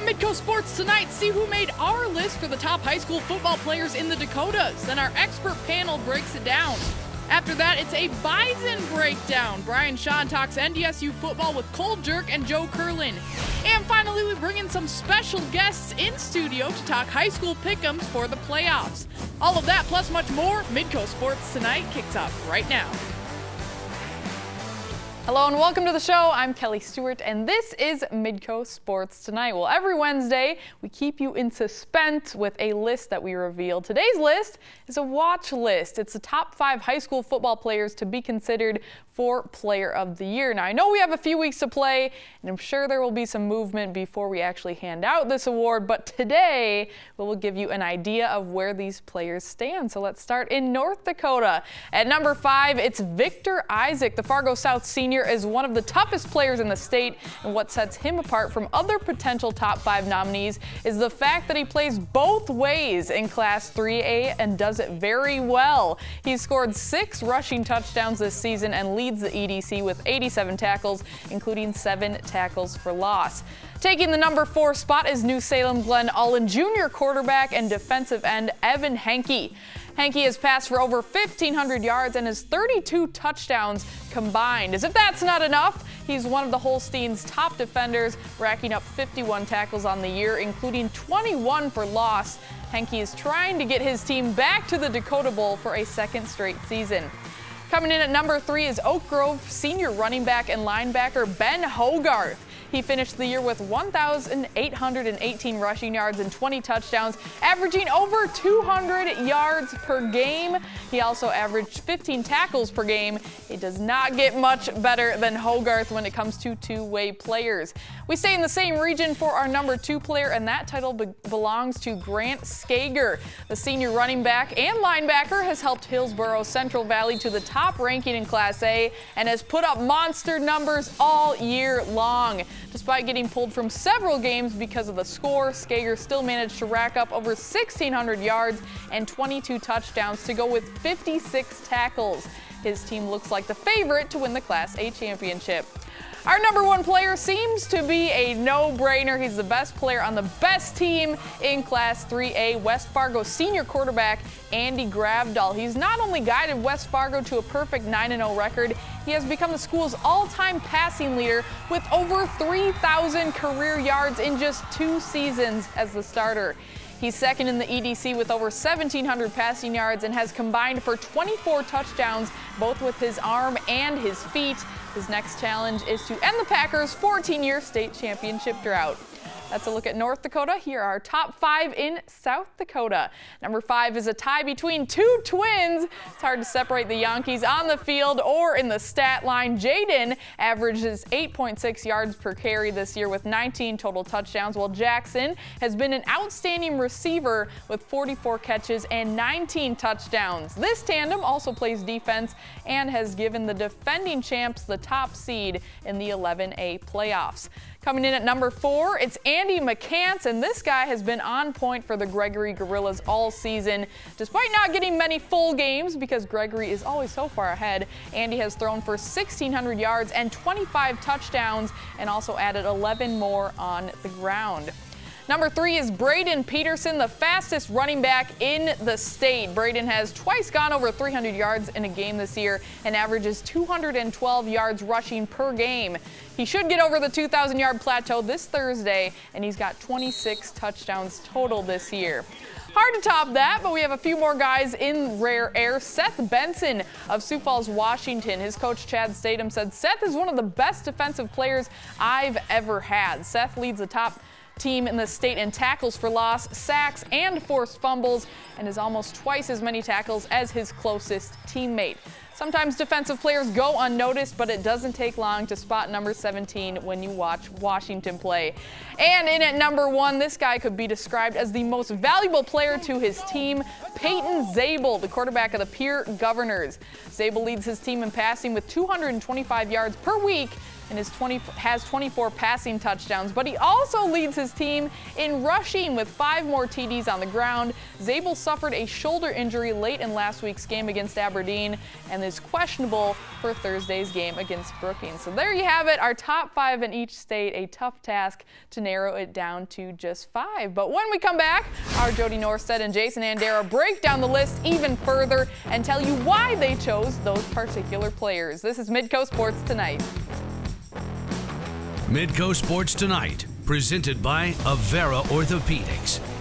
Midco Sports tonight, see who made our list for the top high school football players in the Dakotas. Then our expert panel breaks it down. After that, it's a Bison breakdown. Brian Sean talks NDSU football with Cole Jerk and Joe Curlin. And finally, we bring in some special guests in studio to talk high school pick'ems for the playoffs. All of that plus much more, Midco Sports Tonight kicks off right now. Hello and welcome to the show. I'm Kelly Stewart and this is Midco Sports Tonight. Well, every Wednesday we keep you in suspense with a list that we reveal. Today's list is a watch list. It's the top 5 high school football players to be considered for Player of the Year. Now, I know we have a few weeks to play and I'm sure there will be some movement before we actually hand out this award, but today we will give you an idea of where these players stand. So let's start in North Dakota. At number 5, it's Victor Isaac. The Fargo South senior is one of the toughest players in the state, and what sets him apart from other potential top 5 nominees is the fact that he plays both ways in Class 3A and does it very well. He's scored 6 rushing touchdowns this season and leads the EDC with 87 tackles, including 7 tackles for loss. Taking the number 4 spot is New Salem Glen Ullin Jr. quarterback and defensive end Evan Henke. Henke has passed for over 1,500 yards and has 32 touchdowns combined. As if that's not enough, he's one of the Holstein's top defenders, racking up 51 tackles on the year, including 21 for loss. Henke is trying to get his team back to the Dakota Bowl for a second straight season. Coming in at number 3 is Oak Grove senior running back and linebacker Ben Hogarth. He finished the year with 1,818 rushing yards and 20 touchdowns, averaging over 200 yards per game. He also averaged 15 tackles per game. It does not get much better than Hogarth when it comes to two-way players. We stay in the same region for our number 2 player, and that title belongs to Grant Kegger. The senior running back and linebacker has helped Hillsborough Central Valley to the top ranking in Class A and has put up monster numbers all year long. Despite getting pulled from several games because of the score, Kegger still managed to rack up over 1,600 yards and 22 touchdowns to go with 56 tackles. His team looks like the favorite to win the Class A championship. Our number 1 player seems to be a no-brainer. He's the best player on the best team in Class 3A, West Fargo senior quarterback Andy Gravdahl. He's not only guided West Fargo to a perfect 9-0 record, he has become the school's all-time passing leader with over 3,000 career yards in just 2 seasons as the starter. He's second in the EDC with over 1,700 passing yards and has combined for 24 touchdowns, both with his arm and his feet. His next challenge is to end the Packers' 14-year state championship drought. That's a look at North Dakota. Here are our top 5 in South Dakota. Number 5 is a tie between 2 twins. It's hard to separate the Yankees on the field or in the stat line. Jaden averages 8.6 yards per carry this year with 19 total touchdowns, while Jackson has been an outstanding receiver with 44 catches and 19 touchdowns. This tandem also plays defense and has given the defending champs the top seed in the 11A playoffs. Coming in at number 4, it's Andy McCants, and this guy has been on point for the Gregory Gorillas all season. Despite not getting many full games because Gregory is always so far ahead, Andy has thrown for 1,600 yards and 25 touchdowns and also added 11 more on the ground. Number 3 is Braden Peterson, the fastest running back in the state. Braden has twice gone over 300 yards in a game this year and averages 212 yards rushing per game. He should get over the 2,000-yard plateau this Thursday, and he's got 26 touchdowns total this year. Hard to top that, but we have a few more guys in rare air. Seth Benson of Sioux Falls, Washington. His coach, Chad Statham, said Seth is one of the best defensive players I've ever had. Seth leads the top team in the state in tackles for loss, sacks, and forced fumbles, and has almost twice as many tackles as his closest teammate. Sometimes defensive players go unnoticed, but it doesn't take long to spot number 17 when you watch Washington play. And in at number 1, this guy could be described as the most valuable player to his team, Payton Zabel, the quarterback of the Pierre Governors. Zabel leads his team in passing with 225 yards per week and has 24 passing touchdowns, but he also leads his team in rushing with 5 more TDs on the ground. Zabel suffered a shoulder injury late in last week's game against Aberdeen and is questionable for Thursday's game against Brookings. So there you have it, our top 5 in each state, a tough task to narrow it down to just 5. But when we come back, our Jody Norstead and Jason Andera break down the list even further and tell you why they chose those particular players. This is Midco Sports Tonight. Midco Sports Tonight, presented by Avera Orthopedics.